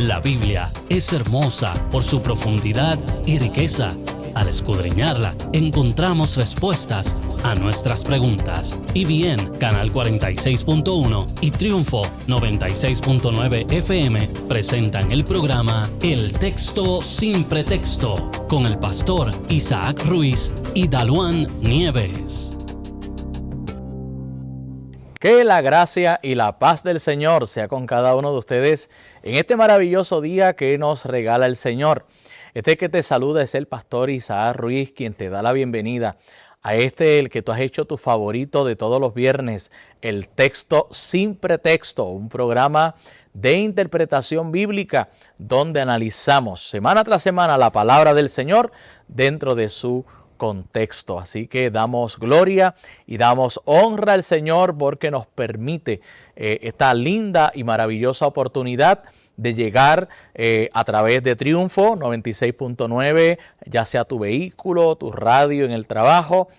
La Biblia es hermosa por su profundidad y riqueza. Al escudriñarla, encontramos respuestas a nuestras preguntas. EBN, Canal 46.1 y Triunfo 96.9 FM presentan el programa El Texto Sin Pretexto con el pastor Isaac Ruiz y Daluán Nieves. Que la gracia y la paz del Señor sea con cada uno de ustedes en este maravilloso día que nos regala el Señor. Este que te saluda es el pastor Isaac Ruiz, quien te da la bienvenida a el que tú has hecho tu favorito de todos los viernes, El Texto Sin Pretexto, un programa de interpretación bíblica donde analizamos semana tras semana la palabra del Señor dentro de su contexto. Así que damos gloria y damos honra al Señor porque nos permite esta linda y maravillosa oportunidad de llegar a través de Triunfo 96.9, ya sea tu vehículo, tu radio en el trabajo,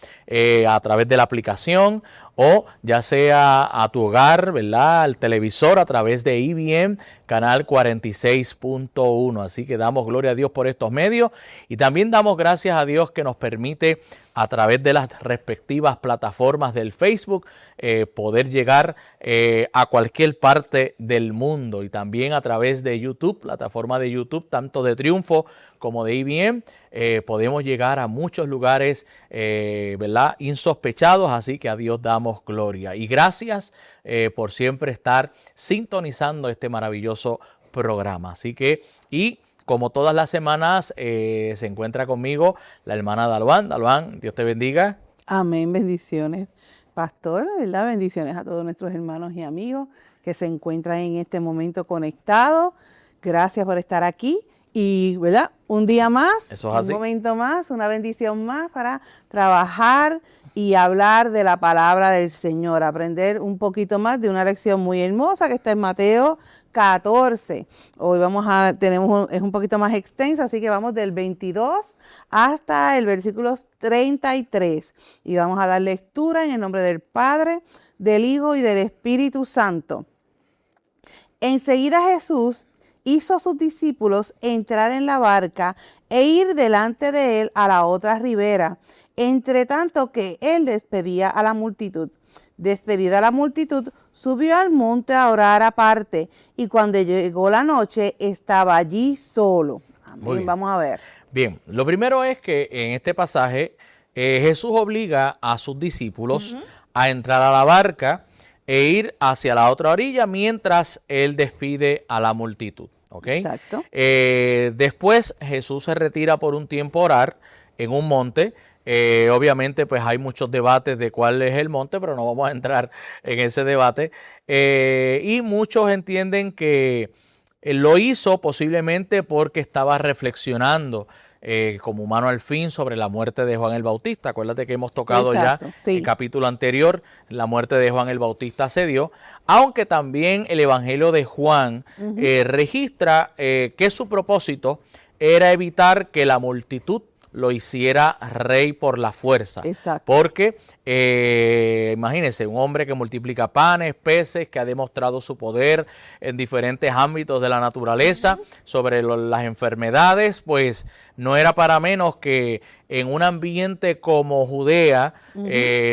a través de la aplicación o ya sea a tu hogar, ¿verdad? Al televisor a través de EBN, Canal 46.1. Así que damos gloria a Dios por estos medios y también damos gracias a Dios que nos permite a través de las respectivas plataformas del Facebook poder llegar a cualquier parte del mundo y también a través de YouTube, plataforma de YouTube, tanto de Triunfo como de EBN. Podemos llegar a muchos lugares, ¿verdad? Insospechados, así que a Dios damos gloria. Y gracias por siempre estar sintonizando este maravilloso programa. Así que, y como todas las semanas, se encuentra conmigo la hermana Daluán. Daluán, Dios te bendiga. Amén, bendiciones, pastor, ¿verdad? Bendiciones a todos nuestros hermanos y amigos que se encuentran en este momento conectados. Gracias por estar aquí. Y, ¿verdad? Un día más, Eso es así. Un momento más, una bendición más para trabajar y hablar de la palabra del Señor, aprender un poquito más de una lección muy hermosa que está en Mateo 14. Hoy es un poquito más extensa, así que vamos del 22 hasta el versículo 33. Y vamos a dar lectura en el nombre del Padre, del Hijo y del Espíritu Santo. Enseguida Jesús hizo a sus discípulos entrar en la barca e ir delante de él a la otra ribera, entre tanto que él despedía a la multitud. Despedida la multitud, subió al monte a orar aparte, y cuando llegó la noche, estaba allí solo. Amén. Vamos a ver. Bien, lo primero es que en este pasaje Jesús obliga a sus discípulos a entrar a la barca e ir hacia la otra orilla mientras él despide a la multitud. ¿Okay? Exacto. Después Jesús se retira por un tiempo a orar en un monte. Obviamente pues hay muchos debates de cuál es el monte, pero no vamos a entrar en ese debate. Y muchos entienden que lo hizo posiblemente porque estaba reflexionando como humano al fin sobre la muerte de Juan el Bautista. Acuérdate que hemos tocado Exacto, ya sí. el capítulo anterior, la muerte de Juan el Bautista se dio, aunque también el Evangelio de Juan registra que su propósito era evitar que la multitud lo hiciera rey por la fuerza. Exacto. Porque imagínense, un hombre que multiplica panes, peces, que ha demostrado su poder en diferentes ámbitos de la naturaleza, sobre las enfermedades, pues no era para menos que en un ambiente como Judea,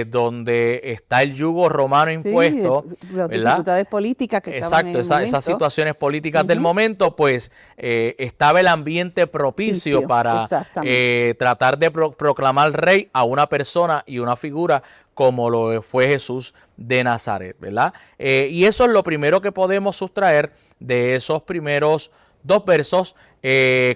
donde está el yugo romano impuesto, las ¿verdad? dificultades políticas que estaban en el momento. Esas situaciones políticas del momento, pues estaba el ambiente propicio para tratar de proclamar rey a una persona y una figura como lo fue Jesús de Nazaret, ¿verdad? Y eso es lo primero que podemos sustraer de esos primeros dos versos.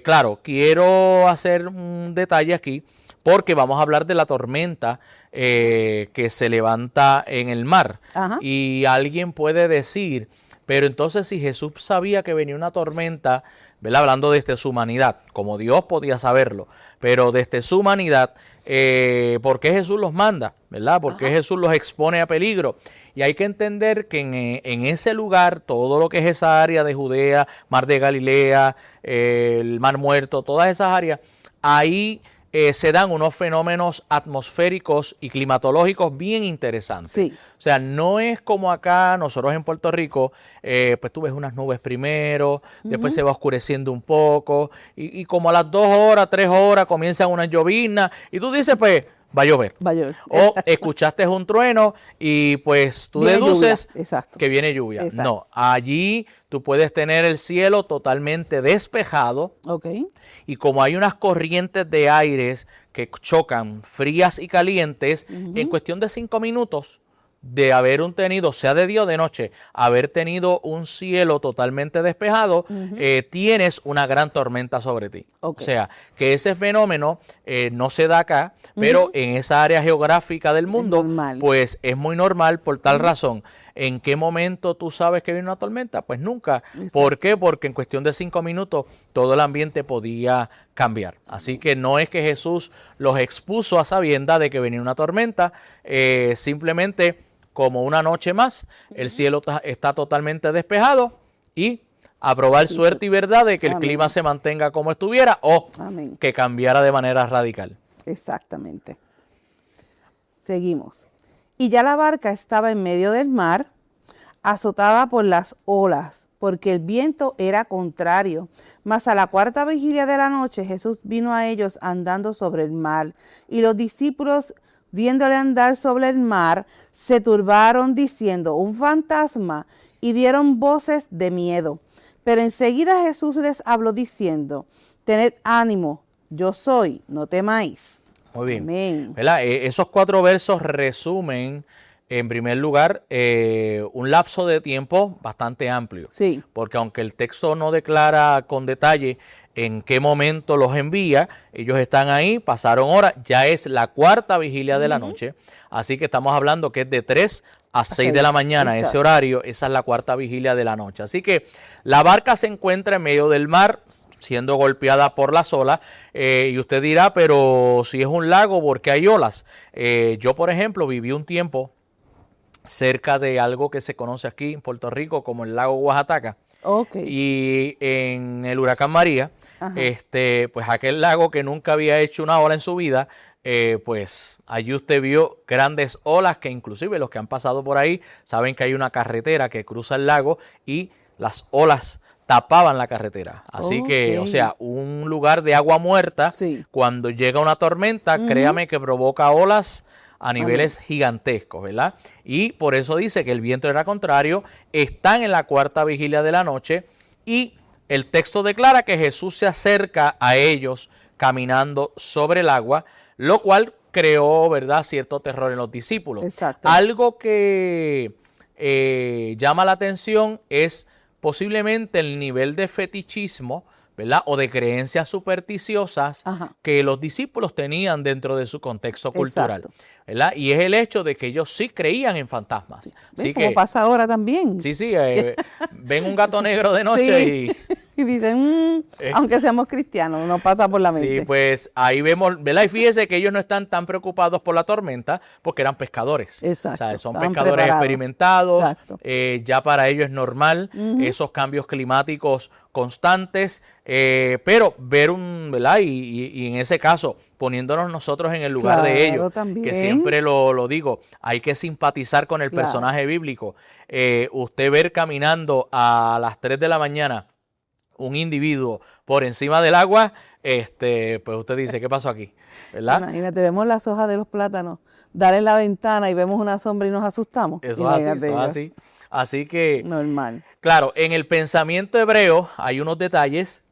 Claro, quiero hacer un detalle aquí porque vamos a hablar de la tormenta que se levanta en el mar. Ajá. Y alguien puede decir, pero entonces si Jesús sabía que venía una tormenta, ¿verdad? Hablando desde su humanidad, como Dios podía saberlo, pero desde su humanidad, ¿por qué Jesús los manda? ¿Verdad? ¿Por qué Jesús los expone a peligro? Y hay que entender que en ese lugar, todo lo que es esa área de Judea, Mar de Galilea, el Mar Muerto, todas esas áreas, ahí se dan unos fenómenos atmosféricos y climatológicos bien interesantes. Sí. O sea, no es como acá nosotros en Puerto Rico, pues tú ves unas nubes primero, después se va oscureciendo un poco, y como a las 2 horas, 3 horas comienzan unas lloviznas, y tú dices, pues, va a llover. Va a llover. O escuchaste un trueno y pues tú Viene deduces lluvia. Exacto. que viene lluvia. Exacto. No, allí tú puedes tener el cielo totalmente despejado Ok. y como hay unas corrientes de aires que chocan frías y calientes, en cuestión de 5 minutos de haber tenido, sea de día o de noche, haber tenido un cielo totalmente despejado, tienes una gran tormenta sobre ti. Ok. O sea, que ese fenómeno no se da acá, pero en esa área geográfica del mundo, normal. pues es muy normal por tal razón. ¿En qué momento tú sabes que viene una tormenta? Pues nunca. Exacto. ¿Por qué? Porque en cuestión de 5 minutos todo el ambiente podía cambiar. Así que no es que Jesús los expuso a sabiendas de que venía una tormenta, simplemente como una noche más, el cielo está totalmente despejado y a probar suerte y verdad de que el Amén. clima se mantenga como estuviera o Amén. que cambiara de manera radical. Exactamente. Seguimos. Y ya la barca estaba en medio del mar, azotada por las olas, porque el viento era contrario. Mas a la 4ª vigilia de la noche Jesús vino a ellos andando sobre el mar, y los discípulos, viéndole andar sobre el mar, se turbaron diciendo, un fantasma, y dieron voces de miedo. Pero enseguida Jesús les habló diciendo, tened ánimo, yo soy, no temáis. Muy bien. Amén. ¿Verdad? Esos 4 versos resumen, en primer lugar, un lapso de tiempo bastante amplio. Sí. Porque aunque el texto no declara con detalle en qué momento los envía, ellos están ahí, pasaron horas, ya es la 4ª vigilia de la noche, así que estamos hablando que es de 3 a 6 de la mañana, exacto. ese horario, esa es la 4ª vigilia de la noche. Así que la barca se encuentra en medio del mar, siendo golpeada por las olas, y usted dirá, pero si es un lago, ¿por qué hay olas? Yo, por ejemplo, viví un tiempo cerca de algo que se conoce aquí en Puerto Rico como el lago Oaxaca. Ok. Y en el huracán María, Ajá. pues aquel lago que nunca había hecho una ola en su vida, pues allí usted vio grandes olas que inclusive los que han pasado por ahí saben que hay una carretera que cruza el lago y las olas tapaban la carretera. Así que, o sea, un lugar de agua muerta, Sí. cuando llega una tormenta, créame que provoca olas a niveles gigantescos, ¿verdad? Y por eso dice que el viento era contrario, están en la 4ª vigilia de la noche y el texto declara que Jesús se acerca a ellos caminando sobre el agua, lo cual creó, ¿verdad?, cierto terror en los discípulos. Exacto. Algo que llama la atención es posiblemente el nivel de fetichismo, ¿verdad?, o de creencias supersticiosas que los discípulos tenían dentro de su contexto cultural, ¿verdad? Y es el hecho de que ellos sí creían en fantasmas. Sí. Así Como pasa ahora también. Sí, ven un gato negro de noche Sí. Y dicen, aunque seamos cristianos, no pasa por la mente. Sí, pues ahí vemos, ¿verdad? Y fíjese que ellos no están tan preocupados por la tormenta porque eran pescadores. Exacto. O sea, son Estaban pescadores preparados. experimentados. Exacto. Ya para ellos es normal esos cambios climáticos constantes. Pero ver ¿verdad? Y en ese caso, poniéndonos nosotros en el lugar de ellos, también. que siempre lo digo, hay que simpatizar con el personaje bíblico. Usted ver caminando a las 3 de la mañana un individuo por encima del agua, pues usted dice, ¿qué pasó aquí? ¿Verdad? Imagínate, vemos las hojas de los plátanos, dar en la ventana y vemos una sombra y nos asustamos. Eso es así, eso es así. Así que, normal. Claro, en el pensamiento hebreo hay unos detalles,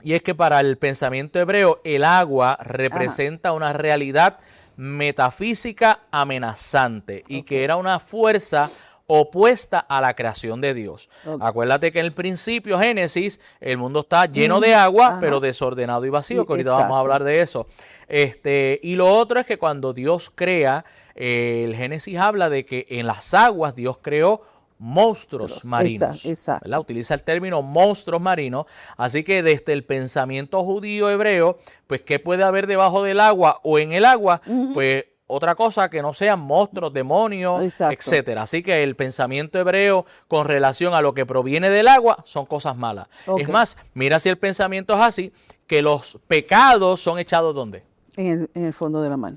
y es que para el pensamiento hebreo el agua representa una realidad metafísica amenazante y que era una fuerza opuesta a la creación de Dios. Acuérdate que en el principio, Génesis, el mundo está lleno de agua, pero desordenado y vacío, que ahorita vamos a hablar de eso. Y lo otro es que cuando Dios crea, el Génesis habla de que en las aguas Dios creó monstruos marinos. Exacto. ¿Verdad? Utiliza el término monstruos marinos. Así que desde el pensamiento judío hebreo, pues ¿qué puede haber debajo del agua o en el agua? Pues otra cosa que no sean monstruos, demonios, Exacto. etcétera. Así que el pensamiento hebreo con relación a lo que proviene del agua son cosas malas. Ok. Es más, mira si el pensamiento es así, que los pecados son echados ¿dónde? En el fondo de la mar.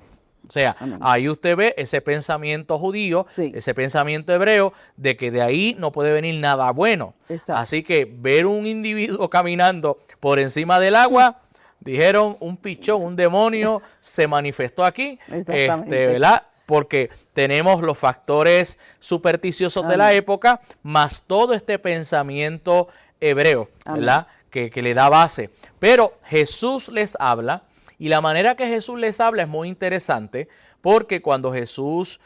O sea, Amén. ahí usted ve ese pensamiento judío, Sí. ese pensamiento hebreo, de que de ahí no puede venir nada bueno. Exacto. Así que ver un individuo caminando por encima del agua, dijeron un pichón, un demonio se manifestó aquí, Exactamente. ¿verdad? Porque tenemos los factores supersticiosos de la Amén. época, más todo este pensamiento hebreo, ¿verdad? Que le da base. Pero Jesús les habla, y la manera que Jesús les habla es muy interesante, porque cuando Jesús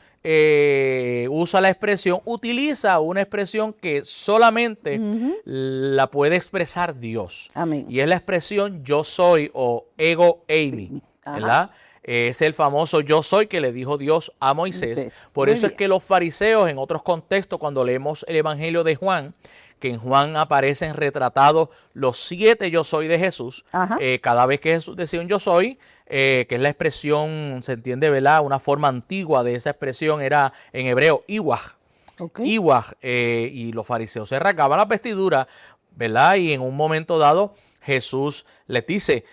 usa la expresión, utiliza una expresión que solamente la puede expresar Dios. Amén. Y es la expresión yo soy o ego eimi, Ajá. ¿verdad? Es el famoso yo soy que le dijo Dios a Moisés. Moisés. Por Muy eso es bien. que los fariseos, en otros contextos, cuando leemos el Evangelio de Juan, que en Juan aparecen retratados los 7 yo soy de Jesús, Ajá. cada vez que Jesús decía un yo soy, que es la expresión, se entiende, ¿verdad? Una forma antigua de esa expresión era en hebreo, iwaj. Ok. Iwaj, y los fariseos se rasgaban las vestiduras, ¿verdad? Y en un momento dado Jesús les dice,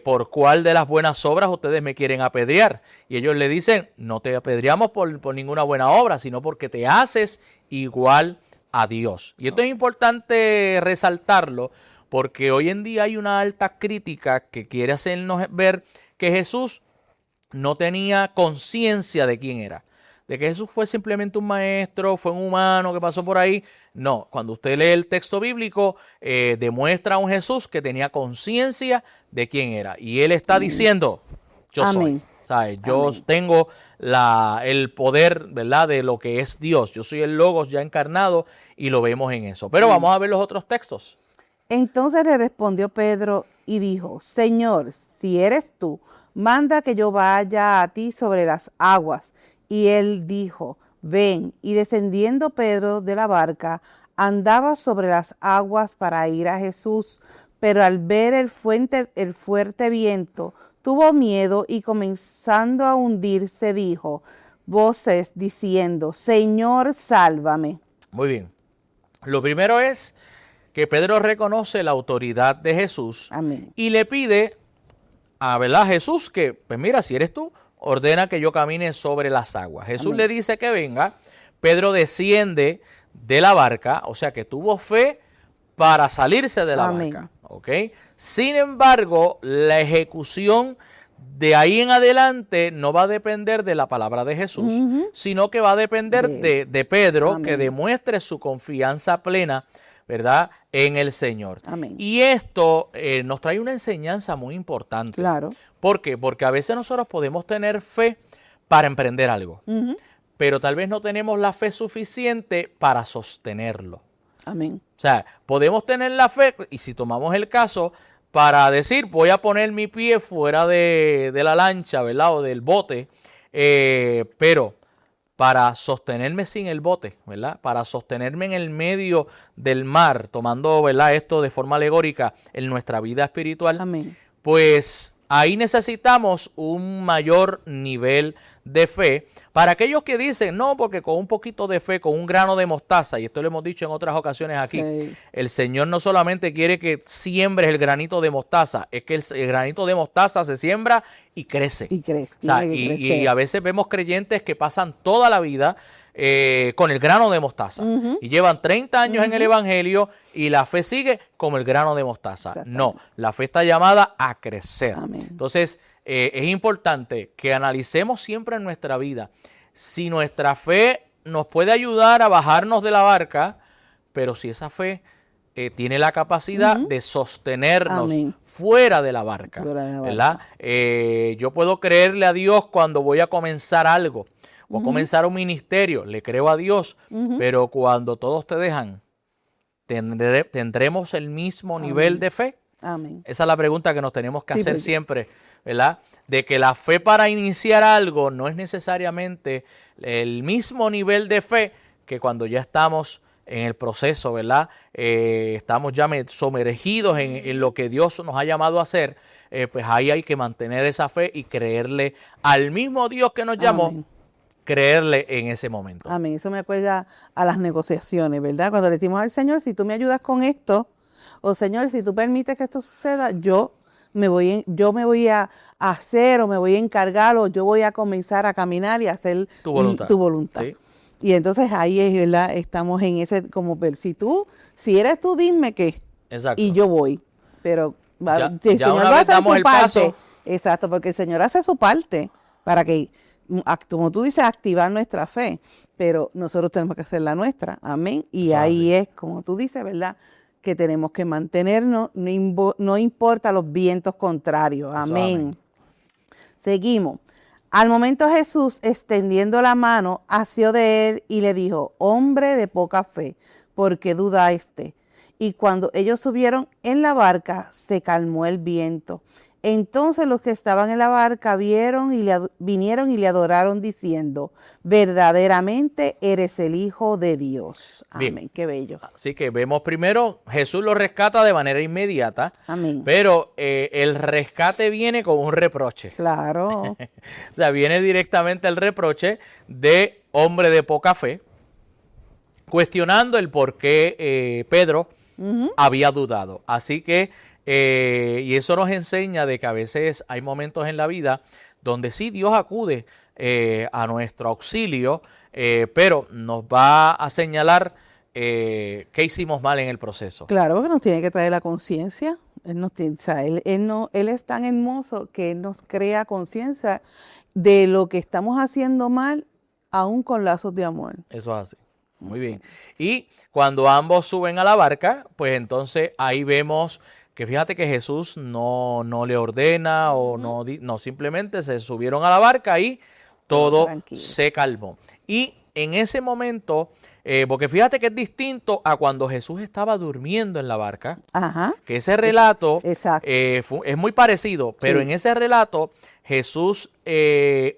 ¿por cuál de las buenas obras ustedes me quieren apedrear? Y ellos le dicen, no te apedreamos por ninguna buena obra, sino porque te haces igual a Dios. Y esto es importante resaltarlo, porque hoy en día hay una alta crítica que quiere hacernos ver que Jesús no tenía conciencia de quién era. De que Jesús fue simplemente un maestro, fue un humano que pasó por ahí. No, cuando usted lee el texto bíblico, demuestra a un Jesús que tenía conciencia de quién era. Y él está diciendo, yo soy. Amén. ¿Sabe? Yo Amén. tengo el poder, ¿verdad?, de lo que es Dios. Yo soy el Logos ya encarnado y lo vemos en eso. Pero vamos a ver los otros textos. Entonces le respondió Pedro y dijo, Señor, si eres tú, manda que yo vaya a ti sobre las aguas. Y él dijo, ven. Y descendiendo Pedro de la barca, andaba sobre las aguas para ir a Jesús. Pero al ver el fuerte viento, tuvo miedo y comenzando a hundirse, dijo, voces diciendo, Señor, sálvame. Muy bien. Lo primero es que Pedro reconoce la autoridad de Jesús. Amén. Y le pide a, ¿verdad?, Jesús que, pues mira, si eres tú, ordena que yo camine sobre las aguas. Jesús Amén. le dice que venga. Pedro desciende de la barca, o sea que tuvo fe para salirse de la Amén. barca. ¿Ok? Sin embargo, la ejecución de ahí en adelante no va a depender de la palabra de Jesús, sino que va a depender de Pedro, Amén. que demuestre su confianza plena, ¿verdad?, en el Señor. Amén. Y esto nos trae una enseñanza muy importante. Claro. ¿Por qué? Porque a veces nosotros podemos tener fe para emprender algo, pero tal vez no tenemos la fe suficiente para sostenerlo. Amén. O sea, podemos tener la fe, y si tomamos el caso, para decir, voy a poner mi pie fuera de la lancha, ¿verdad?, o del bote, pero para sostenerme sin el bote, ¿verdad?, para sostenerme en el medio del mar, tomando, ¿verdad?, esto de forma alegórica en nuestra vida espiritual, Amén. pues ahí necesitamos un mayor nivel de fe. Para aquellos que dicen, no, porque con un poquito de fe, con un grano de mostaza, y esto lo hemos dicho en otras ocasiones aquí, Sí. el Señor no solamente quiere que siembres el granito de mostaza, es que el granito de mostaza se siembra y crece. Y crece. O sea, Tiene que y crecer. a veces vemos creyentes que pasan toda la vida con el grano de mostaza y llevan 30 años en el Evangelio y la fe sigue como el grano de mostaza. Exactamente. No, la fe está llamada a crecer. Amén. Entonces, es importante que analicemos siempre en nuestra vida si nuestra fe nos puede ayudar a bajarnos de la barca, pero si esa fe tiene la capacidad de sostenernos Amén. fuera de la barca, Fuera de la barca. ¿verdad? Yo puedo creerle a Dios cuando voy a comenzar algo, o comenzar un ministerio, le creo a Dios, pero cuando todos te dejan, ¿tendremos el mismo nivel de fe? Amén. Esa es la pregunta que nos tenemos que Sí, hacer porque- siempre, ¿verdad? De que la fe para iniciar algo no es necesariamente el mismo nivel de fe que cuando ya estamos en el proceso, ¿verdad? Estamos ya sumergidos en lo que Dios nos ha llamado a hacer, pues ahí hay que mantener esa fe y creerle al mismo Dios que nos llamó. Amén. Creerle en ese momento. Amén. Eso me acuerda a las negociaciones, ¿verdad? Cuando le decimos al Señor, si tú me ayudas con esto, o Señor, si tú permites que esto suceda, yo me voy a hacer o me voy a encargar o yo voy a comenzar a caminar y a hacer Tu voluntad. Tu voluntad. Sí. Y entonces ahí es, ¿verdad? Estamos en ese, como, si eres tú, dime qué. Exacto. Y yo voy. Pero el ya Señor una va a vez hacer damos su el parte. paso. Exacto, porque el Señor hace su parte para que, como tú dices, activar nuestra fe. Pero nosotros tenemos que hacer la nuestra. Amén. Y Eso ahí así. es, como tú dices, ¿verdad?, que tenemos que mantenernos, no importa los vientos contrarios. Eso, Amén. amén. Seguimos. Al momento Jesús, extendiendo la mano, asió de él y le dijo, hombre de poca fe, ¿por qué dudaste? Y cuando ellos subieron en la barca, se calmó el viento. Entonces los que estaban en la barca vinieron y le adoraron diciendo, verdaderamente eres el Hijo de Dios. Amén. Bien. Qué bello. Así que vemos primero, Jesús lo rescata de manera inmediata. Amén. Pero el rescate viene con un reproche. Claro. O sea, viene directamente el reproche de hombre de poca fe, cuestionando el por qué Pedro había dudado. Así que, y eso nos enseña de que a veces hay momentos en la vida donde sí Dios acude a nuestro auxilio, pero nos va a señalar qué hicimos mal en el proceso. Claro, porque nos tiene que traer la conciencia. Él es tan hermoso que Él nos crea conciencia de lo que estamos haciendo mal, aún con lazos de amor. Eso es así. Muy bien. Y cuando ambos suben a la barca, pues entonces ahí vemos que fíjate que Jesús no le ordena o no, simplemente se subieron a la barca y todo tranquilo. se calmó. Y en ese momento, porque fíjate que es distinto a cuando Jesús estaba durmiendo en la barca, Ajá. que ese relato Exacto. es muy parecido, pero Sí. en ese relato Jesús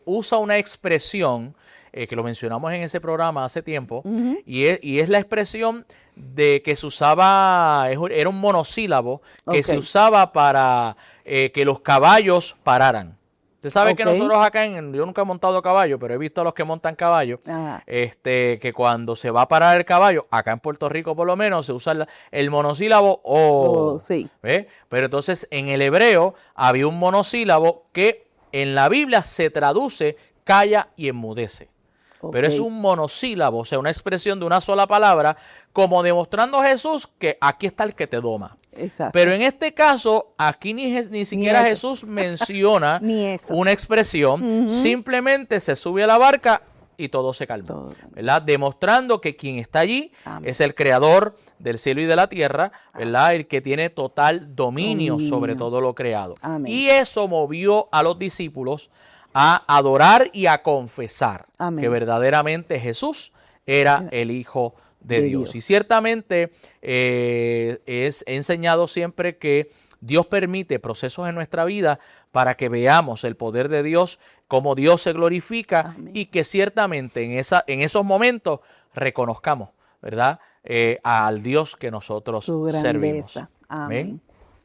usa una expresión que lo mencionamos en ese programa hace tiempo, y es la expresión de que se usaba, era un monosílabo que se usaba para que los caballos pararan. Usted sabe que nosotros acá, yo nunca he montado caballo, pero he visto a los que montan caballo, que cuando se va a parar el caballo, acá en Puerto Rico por lo menos, se usa el monosílabo o. Sí. ¿Ve? Pero entonces en el hebreo había un monosílabo que en la Biblia se traduce calla y enmudece. Pero es un monosílabo, o sea, una expresión de una sola palabra, como demostrando a Jesús que aquí está el que te doma. Exacto. Pero en este caso, aquí ni siquiera Jesús menciona una expresión, simplemente se sube a la barca y todo se calmó, ¿verdad? Demostrando que quien está allí es el creador del cielo y de la tierra, ¿verdad? El que tiene total dominio sobre todo lo creado. Amén. Y eso movió a los discípulos a adorar y a confesar que verdaderamente Jesús era el Hijo de Dios. Y ciertamente he enseñado siempre que Dios permite procesos en nuestra vida para que veamos el poder de Dios, cómo Dios se glorifica y que ciertamente en esos momentos reconozcamos, ¿verdad? Al Dios que nosotros servimos. Amén.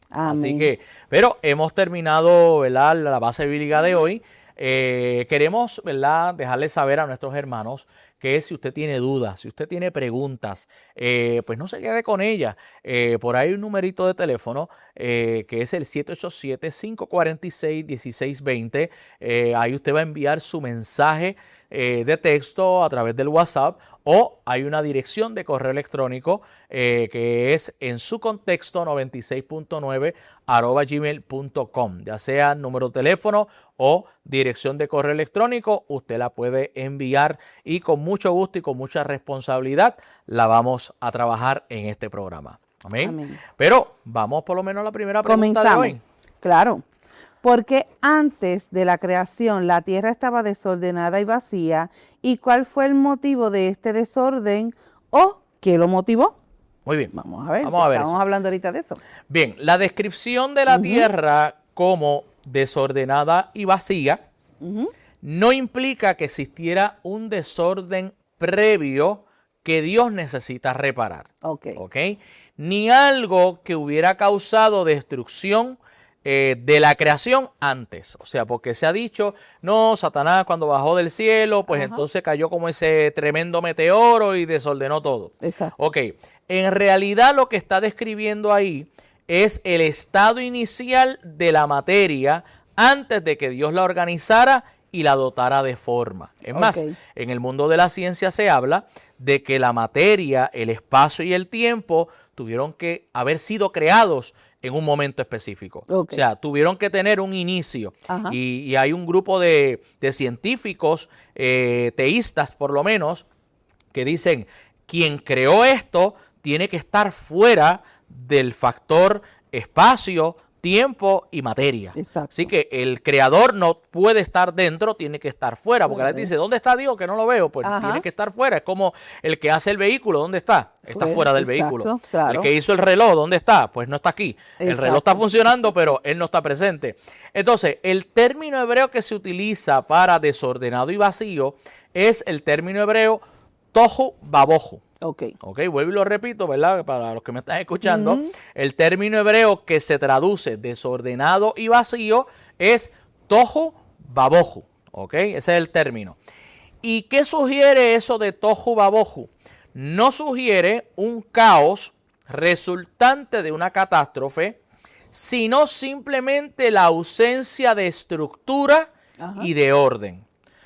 Así que, pero hemos terminado, ¿verdad?, la base bíblica de hoy. Queremos, ¿verdad?, dejarles saber a nuestros hermanos que si usted tiene dudas, si usted tiene preguntas, pues no se quede con ellas. Por ahí hay un numerito de teléfono que es el 787-546-1620. Ahí usted va a enviar su mensaje de texto a través del WhatsApp, o hay una dirección de correo electrónico que es en su contexto 96.9 @gmail.com. Ya sea número de teléfono o dirección de correo electrónico, usted la puede enviar y con mucho gusto y con mucha responsabilidad la vamos a trabajar en este programa. Amén. Amén. Pero vamos por lo menos a la primera pregunta de hoy. Claro. Porque antes de la creación la tierra estaba desordenada y vacía. ¿Y cuál fue el motivo de este desorden o qué lo motivó? Muy bien. Vamos a ver. Estamos hablando ahorita de eso. Bien, la descripción de la tierra como desordenada y vacía no implica que existiera un desorden previo que Dios necesita reparar. Ok. ¿Ok? Ni algo que hubiera causado destrucción de la creación antes. O sea, porque se ha dicho, no, Satanás cuando bajó del cielo, pues entonces cayó como ese tremendo meteoro y desordenó todo. Exacto. Ok, en realidad lo que está describiendo ahí es el estado inicial de la materia antes de que Dios la organizara y la dotara de forma. Es más, en el mundo de la ciencia se habla de que la materia, el espacio y el tiempo tuvieron que haber sido creados en un momento específico. O sea, tuvieron que tener un inicio. Y hay un grupo de científicos, teístas por lo menos, que dicen, quien creó esto tiene que estar fuera del factor espacio, tiempo y materia. Exacto. Así que el creador no puede estar dentro, tiene que estar fuera. Porque la gente dice, ¿dónde está Dios? Que no lo veo. Pues tiene que estar fuera. Es como el que hace el vehículo, ¿dónde está? Está fuera del vehículo. Claro. El que hizo el reloj, ¿dónde está? Pues no está aquí. El reloj está funcionando, pero él no está presente. Entonces, el término hebreo que se utiliza para desordenado y vacío es el término hebreo tohu babohu. Ok, vuelvo y lo repito, ¿verdad? Para los que me están escuchando, el término hebreo que se traduce desordenado y vacío es tohu babohu. Ok, ese es el término. ¿Y qué sugiere eso de tohu babohu? No sugiere un caos resultante de una catástrofe, sino simplemente la ausencia de estructura y de orden.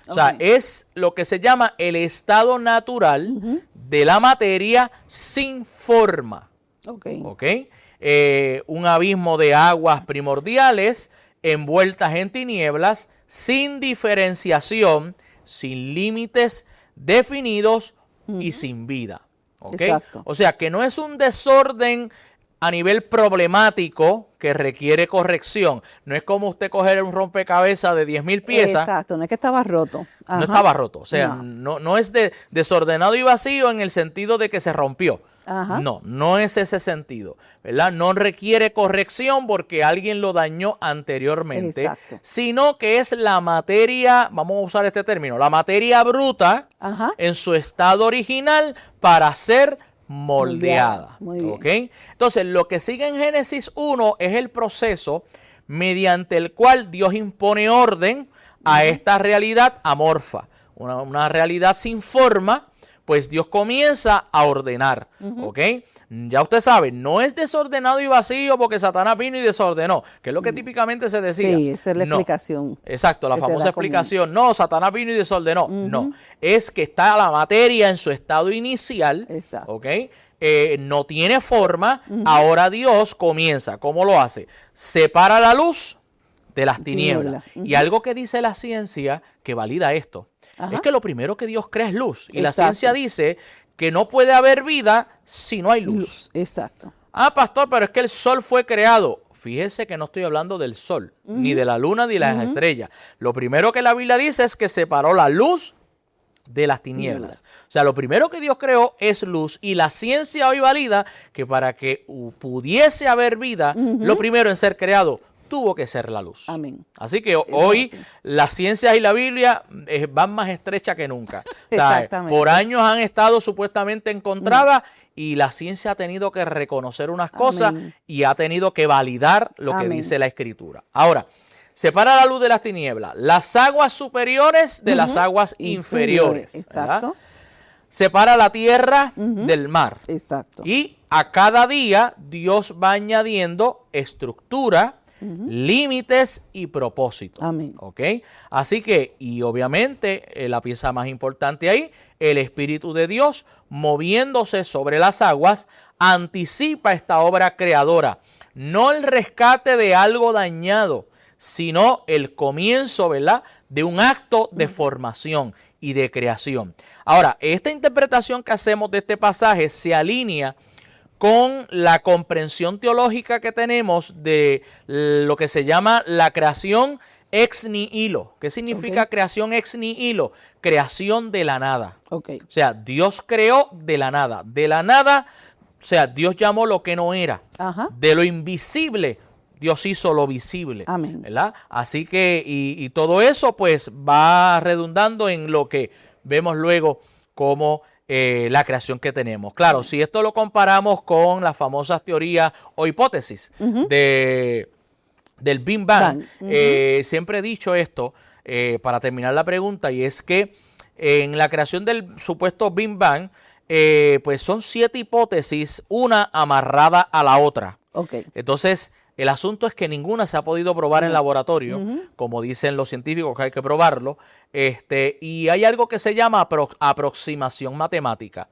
O sea, es lo que se llama el estado natural de la materia sin forma. Un abismo de aguas primordiales envueltas en tinieblas, sin diferenciación, sin límites definidos y sin vida. O sea, que no es un desorden a nivel problemático que requiere corrección. No es como usted coger un rompecabezas de 10,000 piezas. Exacto, no es que estaba roto. No estaba roto. O sea, no es desordenado y vacío en el sentido de que se rompió. No es ese sentido, ¿verdad? No requiere corrección porque alguien lo dañó anteriormente, sino que es la materia, vamos a usar este término, la materia bruta en su estado original para ser moldeada. Entonces, lo que sigue en Génesis 1 es el proceso mediante el cual Dios impone orden a esta realidad amorfa, una realidad sin forma. Pues Dios comienza a ordenar, Ya usted sabe, no es desordenado y vacío porque Satanás vino y desordenó, que es lo que típicamente se decía. Sí, esa es la explicación. Exacto, la famosa explicación. No, Satanás vino y desordenó. No, es que está la materia en su estado inicial, no tiene forma. Ahora Dios comienza, ¿cómo lo hace? Separa la luz de las tinieblas. Y algo que dice la ciencia que valida esto. Es que lo primero que Dios crea es luz. Y la ciencia dice que no puede haber vida si no hay luz. Pastor, pero es que el sol fue creado. Fíjese que no estoy hablando del sol, ni de la luna, ni de las estrellas. Lo primero que la Biblia dice es que separó la luz de las tinieblas. O sea, lo primero que Dios creó es luz. Y la ciencia hoy valida que para que pudiese haber vida, lo primero en ser creado tuvo que ser la luz. Así que hoy las ciencias y la Biblia van más estrechas que nunca. O sea, por años han estado supuestamente encontradas y la ciencia ha tenido que reconocer unas cosas y ha tenido que validar lo que dice la Escritura. Ahora, separa la luz de las tinieblas, las aguas superiores de las aguas inferiores. Separa la tierra del mar. Y a cada día Dios va añadiendo estructura, límites y propósitos. Así que, y obviamente la pieza más importante ahí, el Espíritu de Dios moviéndose sobre las aguas anticipa esta obra creadora, no el rescate de algo dañado, sino el comienzo, ¿verdad?, de un acto de formación y de creación. Ahora, esta interpretación que hacemos de este pasaje se alinea con la comprensión teológica que tenemos de lo que se llama la creación ex nihilo. ¿Qué significa creación ex nihilo? Creación de la nada. O sea, Dios creó de la nada. De la nada, o sea, Dios llamó lo que no era. De lo invisible, Dios hizo lo visible. ¿Verdad? Así que, y todo eso pues va redundando en lo que vemos luego como la creación que tenemos. Claro, si esto lo comparamos con las famosas teorías o hipótesis del Big Bang, siempre he dicho esto para terminar la pregunta, y es que en la creación del supuesto Big Bang, pues son 7 hipótesis, una amarrada a la otra. Okay. Entonces, el asunto es que ninguna se ha podido probar en laboratorio, como dicen los científicos que hay que probarlo, y hay algo que se llama aproximación matemática.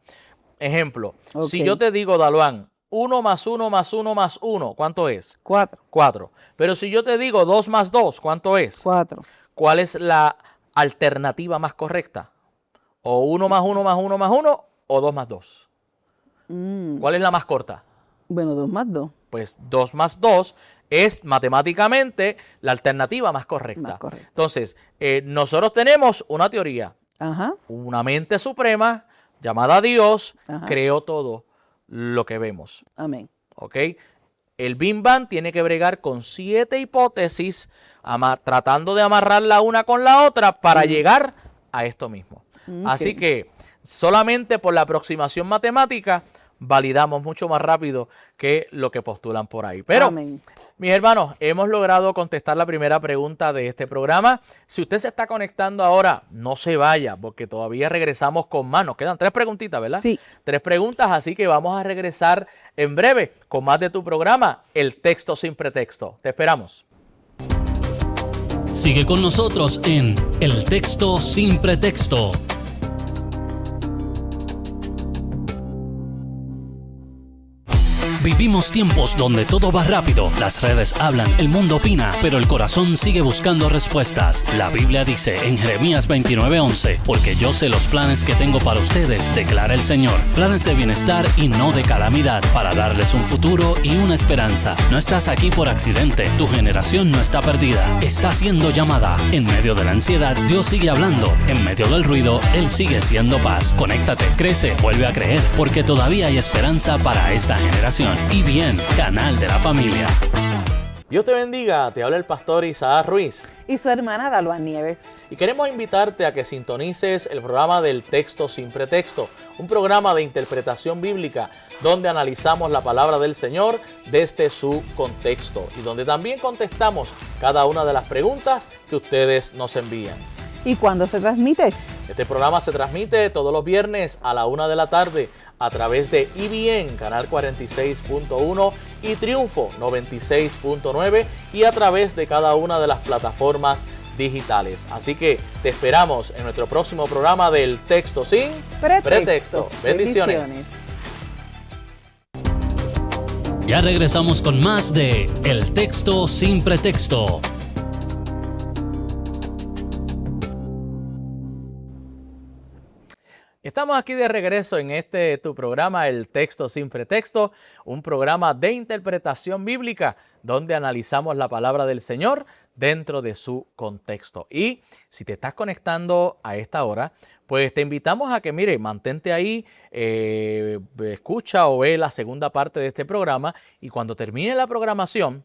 Ejemplo, si yo te digo, Daluán, 1 más 1 más 1 más 1, ¿cuánto es? 4. 4. Pero si yo te digo 2 más 2, ¿cuánto es? 4. ¿Cuál es la alternativa más correcta? ¿O 1 más 1 más 1 más 1 o 2 más 2? ¿Cuál es la más corta? Bueno, 2 más 2. Pues 2 más 2 es matemáticamente la alternativa más correcta. Entonces, nosotros tenemos una teoría. Una mente suprema llamada Dios creó todo lo que vemos. Amén. ¿Ok? El Big Bang tiene que bregar con 7 hipótesis, tratando de amarrarla una con la otra para llegar a esto mismo. Así que solamente por la aproximación matemática validamos mucho más rápido que lo que postulan por ahí. Pero, mis hermanos, hemos logrado contestar la primera pregunta de este programa. Si usted se está conectando ahora, no se vaya, porque todavía regresamos con más. Nos quedan 3 preguntitas, ¿verdad? Sí. 3 preguntas, así que vamos a regresar en breve con más de tu programa, El Texto Sin Pretexto. Te esperamos. Sigue con nosotros en El Texto Sin Pretexto. Vivimos tiempos donde todo va rápido, las redes hablan, el mundo opina, pero el corazón sigue buscando respuestas. La Biblia dice en Jeremías 29:11, porque yo sé los planes que tengo para ustedes, declara el Señor, planes de bienestar y no de calamidad, para darles un futuro y una esperanza. No estás aquí por accidente, tu generación no está perdida, está siendo llamada. En medio de la ansiedad, Dios sigue hablando, en medio del ruido, Él sigue siendo paz. Conéctate, crece, vuelve a creer, porque todavía hay esperanza para esta generación. Y bien, canal de la familia. Dios te bendiga, te habla el pastor Isaac Ruiz. Y su hermana Daluán Nieves. Y queremos invitarte a que sintonices el programa del Texto Sin Pretexto, un programa de interpretación bíblica donde analizamos la palabra del Señor desde su contexto y donde también contestamos cada una de las preguntas que ustedes nos envían. ¿Y cuándo se transmite? Este programa se transmite todos los viernes a la 1 de la tarde a través de EBN, Canal 46.1 y Triunfo 96.9 y a través de cada una de las plataformas digitales. Así que te esperamos en nuestro próximo programa del Texto Sin Pretexto. Bendiciones. Ya regresamos con más de El Texto Sin Pretexto. Estamos aquí de regreso en tu programa, El Texto Sin Pretexto, un programa de interpretación bíblica donde analizamos la palabra del Señor dentro de su contexto. Y si te estás conectando a esta hora, pues te invitamos a que, mire, mantente ahí, escucha o ve la segunda parte de este programa y cuando termine la programación,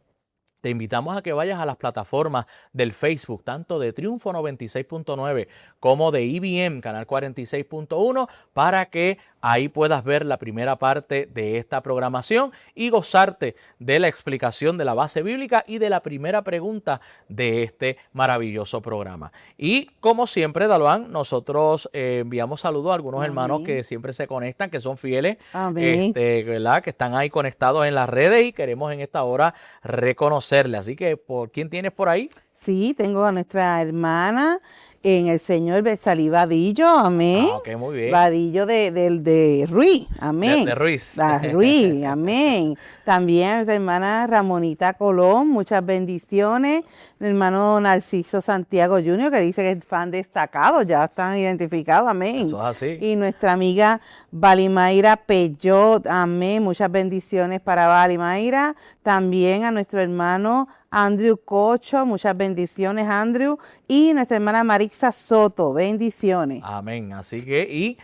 te invitamos a que vayas a las plataformas del Facebook, tanto de Triunfo 96.9 como de EBM, Canal 46.1, para que ahí puedas ver la primera parte de esta programación y gozarte de la explicación de la base bíblica y de la primera pregunta de este maravilloso programa. Y como siempre, Daluán, nosotros enviamos saludos a algunos hermanos que siempre se conectan, que son fieles, ¿verdad? Que están ahí conectados en las redes y queremos en esta hora reconocerle. Así que, ¿por quién tienes por ahí? Sí, tengo a nuestra hermana en el Señor Betsalí Vadillo, amén. Ok, muy bien. Vadillo de Ruiz, amén. De Ruiz. Ruiz, amén. También a nuestra hermana Ramonita Colón, muchas bendiciones. Mi hermano Narciso Santiago Jr., que dice que es fan destacado, ya están identificados, amén. Eso es así. Y nuestra amiga Valimaira Peyot, amén. Muchas bendiciones para Valimaira. También a nuestro hermano Andrew Cocho, muchas bendiciones, Andrew. Y nuestra hermana Marixa Soto, bendiciones. Amén. Así que, y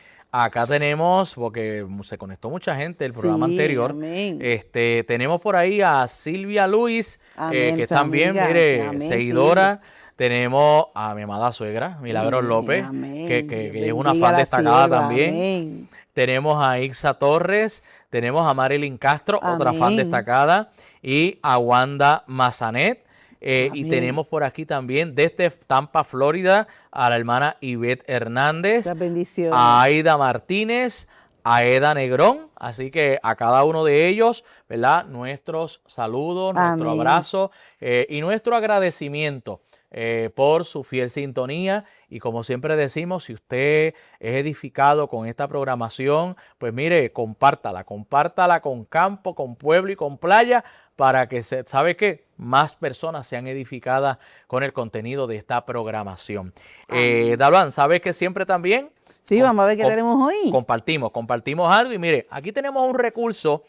Acá tenemos, porque se conectó mucha gente el programa Sí, anterior, amén. Tenemos por ahí a Silvia Luis, Amén, que esa también, amiga. mire, Amén, seguidora. Tenemos a mi amada suegra, Milagros López, amén. que Dios es una bendiga a fan la destacada sierva, también. amén. Tenemos a Ixa Torres, tenemos a Marilyn Castro, otra fan Amén. destacada, y a Wanda Mazanet. Y Amén. tenemos por aquí también desde Tampa, Florida, a la hermana Ivette Hernández, Muchas bendiciones. a Aida Martínez, a Eda Negrón. Así que a cada uno de ellos, ¿verdad? Nuestros saludos, nuestro Amén. abrazo y nuestro agradecimiento por su fiel sintonía. Y como siempre decimos, si usted es edificado con esta programación, pues mire, compártala con campo, con pueblo y con playa, para que, ¿sabe qué? Más personas sean edificadas con el contenido de esta programación. Dalvan, ¿sabes que siempre también? Sí, vamos a ver qué tenemos hoy. Compartimos algo y mire, aquí tenemos un recurso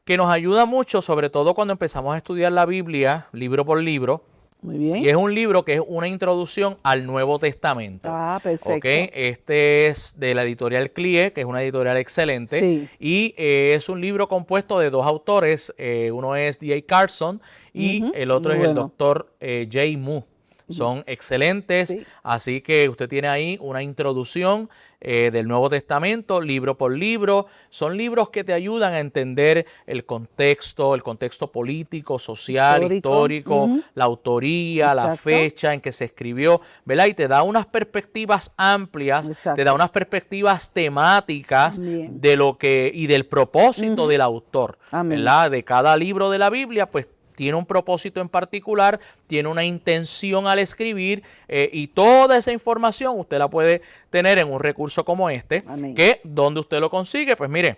que nos ayuda mucho, sobre todo cuando empezamos a estudiar la Biblia, libro por libro. Muy bien. Y es un libro que es una introducción al Nuevo Testamento. Ah, perfecto. ¿Okay? Este es de la editorial CLIE, que es una editorial excelente. Sí. Y es un libro compuesto de dos autores. Uno es D.A. Carson y el otro Muy es el bueno. doctor J. Moo. Son excelentes, Sí. así que usted tiene ahí una introducción del Nuevo Testamento, libro por libro. Son libros que te ayudan a entender el contexto político, social, histórico, la autoría, la Exacto. fecha en que se escribió, ¿verdad? Y te da unas perspectivas amplias, Exacto. te da unas perspectivas temáticas Bien. de lo que y del propósito del autor, Amén. ¿verdad? De cada libro de la Biblia, pues tiene un propósito en particular, tiene una intención al escribir y toda esa información usted la puede tener en un recurso como este. Amén. Que ¿dónde usted lo consigue? Pues mire,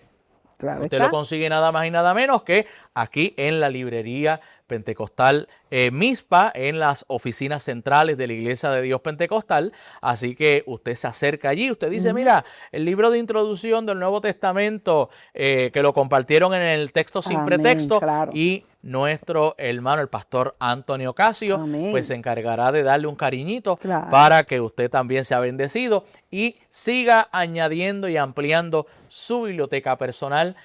Claro usted está. lo consigue nada más y nada menos que aquí en la librería Pentecostal Mizpa, en las oficinas centrales de la Iglesia de Dios Pentecostal. Así que usted se acerca allí, usted dice, mira, el libro de introducción del Nuevo Testamento que lo compartieron en el texto sin Amén, pretexto, claro. y nuestro hermano, el pastor Antonio Ocasio, Amén. pues se encargará de darle un cariñito Claro. para que usted también sea bendecido y siga añadiendo y ampliando su biblioteca personal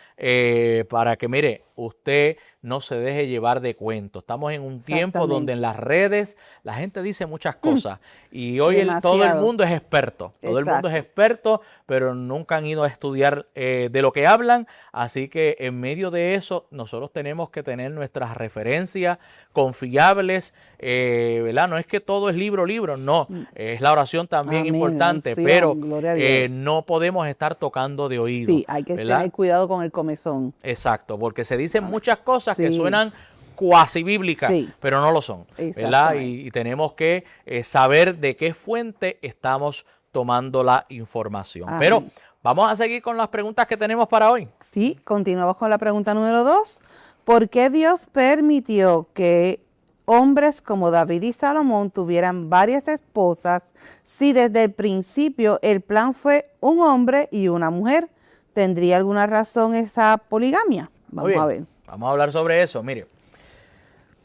para que, mire, usted no se deje llevar de cuento. Estamos en un tiempo Exactamente. donde en las redes la gente dice muchas cosas y hoy todo el Demasiado. mundo es experto. Todo el mundo es Exacto. experto, pero nunca han ido a estudiar de lo que hablan. Así que en medio de eso nosotros tenemos que tener nuestras referencias confiables, ¿verdad? No es que todo es libro, no. Es la oración también Amén, importante, oración, pero gloria a Dios. no podemos estar tocando de oído. Sí, hay que ¿verdad? tener cuidado con el comezón. Exacto, porque se dicen muchas cosas que Sí. suenan cuasi bíblicas, Sí. pero no lo son, ¿verdad? Exactamente. Y tenemos que saber de qué fuente estamos tomando la información. Amén. Pero vamos a seguir con las preguntas que tenemos para hoy. Sí, continuamos con la pregunta número 2. ¿Por qué Dios permitió que hombres como David y Salomón tuvieran varias esposas si desde el principio el plan fue un hombre y una mujer? ¿Tendría alguna razón esa poligamia? Muy bien, Vamos a ver. Vamos a hablar sobre eso. Mire,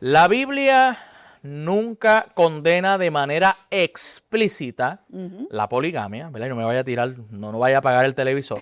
la Biblia nunca condena de manera explícita la poligamia, ¿verdad? Y no me vaya a tirar, no vaya a apagar el televisor.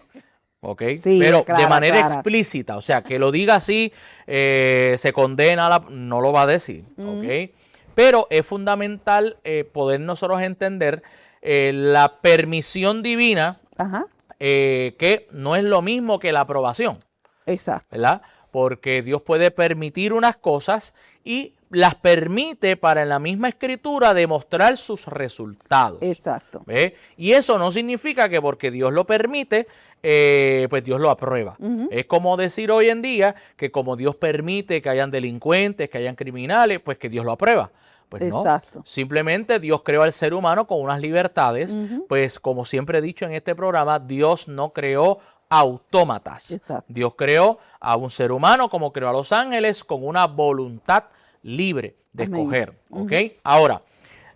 ¿Ok? Sí, pero aclara, de manera aclara. explícita, o sea, que lo diga así, se condena, no lo va a decir, ¿ok? Pero es fundamental poder nosotros entender la permisión divina, Ajá, que no es lo mismo que la aprobación, exacto. ¿verdad? Porque Dios puede permitir unas cosas y las permite para en la misma escritura demostrar sus resultados. Exacto. ¿Ve? Y eso no significa que porque Dios lo permite, pues Dios lo aprueba. Es como decir hoy en día que como Dios permite que hayan delincuentes, que hayan criminales, pues que Dios lo aprueba. Pues Exacto. no, simplemente Dios creó al ser humano con unas libertades, pues como siempre he dicho en este programa, Dios no creó autómatas. Exacto. Dios creó a un ser humano como creó a los ángeles con una voluntad libre de Amén. escoger. ¿Ok? Ahora,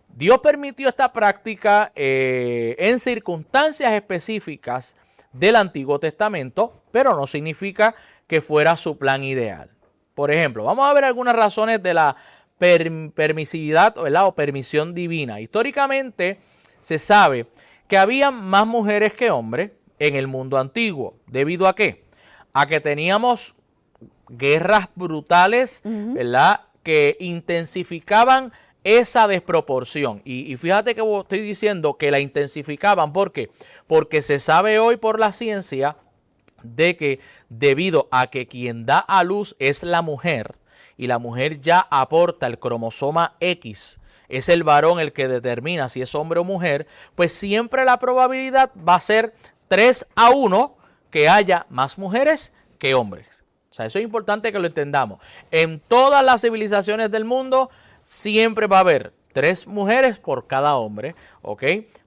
Dios permitió esta práctica en circunstancias específicas del Antiguo Testamento, pero no significa que fuera su plan ideal. Por ejemplo, vamos a ver algunas razones de la permisividad, ¿verdad? O permisión divina. Históricamente se sabe que había más mujeres que hombres, en el mundo antiguo. ¿Debido a qué? A que teníamos guerras brutales, ¿verdad?, que intensificaban esa desproporción. Y fíjate que estoy diciendo que la intensificaban. ¿Por qué? Porque se sabe hoy por la ciencia de que debido a que quien da a luz es la mujer y la mujer ya aporta el cromosoma X, es el varón el que determina si es hombre o mujer, pues siempre la probabilidad va a ser 3-1 que haya más mujeres que hombres. O sea, eso es importante que lo entendamos. En todas las civilizaciones del mundo siempre va a haber 3 mujeres por cada hombre, ¿ok?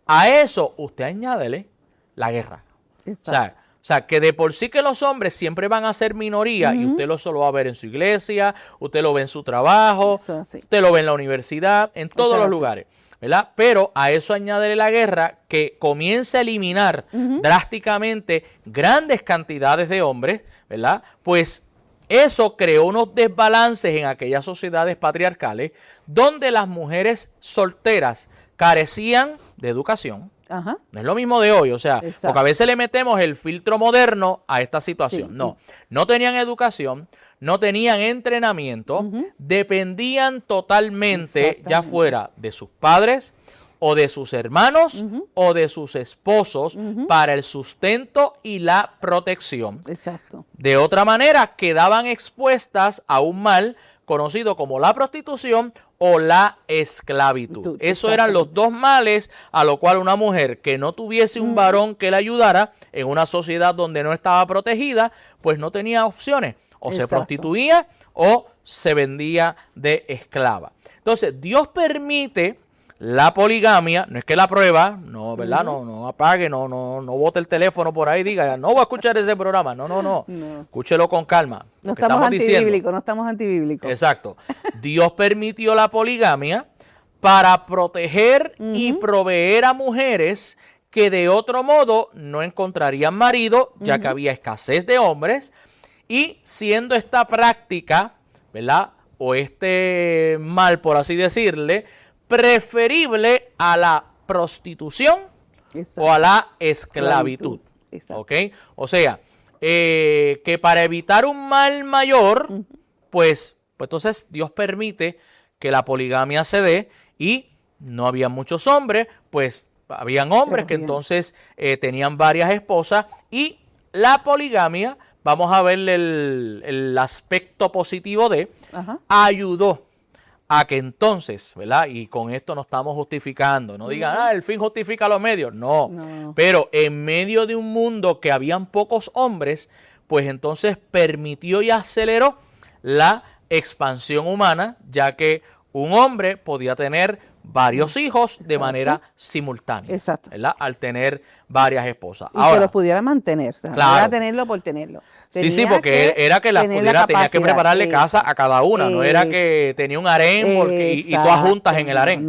A eso usted añádele la guerra. Exacto. O sea, que de por sí que los hombres siempre van a ser minoría y usted lo solo va a ver en su iglesia, usted lo ve en su trabajo, usted lo ve en la universidad, en todos los lugares, ¿verdad? Pero a eso añádele la guerra que comienza a eliminar drásticamente grandes cantidades de hombres, ¿verdad? Pues eso creó unos desbalances en aquellas sociedades patriarcales donde las mujeres solteras carecían de educación. Ajá. No es lo mismo de hoy, o sea, porque a veces le metemos el filtro moderno a esta situación. Sí. No tenían educación, no tenían entrenamiento, dependían totalmente ya fuera de sus padres o de sus hermanos o de sus esposos para el sustento y la protección. Exacto. De otra manera, quedaban expuestas a un mal conocido como la prostitución o la esclavitud. Esos eran los dos males a lo cual una mujer que no tuviese un varón que la ayudara en una sociedad donde no estaba protegida, pues no tenía opciones. O se prostituía o se vendía de esclava. Entonces, Dios permite la poligamia, no es que la prueba, no, ¿verdad? No apague, no bote el teléfono por ahí y diga, no voy a escuchar ese programa. No. Escúchelo con calma. No estamos antibíblicos, Exacto. Dios permitió la poligamia para proteger y proveer a mujeres que de otro modo no encontrarían marido, ya que había escasez de hombres, y siendo esta práctica, ¿verdad?, o este mal, por así decirle, preferible a la prostitución o a la esclavitud. ¿Ok? O sea, que para evitar un mal mayor, pues entonces Dios permite que la poligamia se dé y no había muchos hombres, pues habían hombres que entonces tenían varias esposas y la poligamia, vamos a ver el aspecto positivo de, ayudó a que entonces, ¿verdad? Y con esto no estamos justificando, no digan, el fin justifica los medios, no. Pero en medio de un mundo que habían pocos hombres, pues entonces permitió y aceleró la expansión humana, ya que un hombre podía tener varios hijos de manera simultánea, ¿verdad?, al tener varias esposas. Y ahora, que los pudiera mantener, o sea, no era tenerlo por tenerlo. Sí, porque era que las pudiera, tenía que prepararle casa a cada una, no era que tenía un harén y todas juntas en el harén.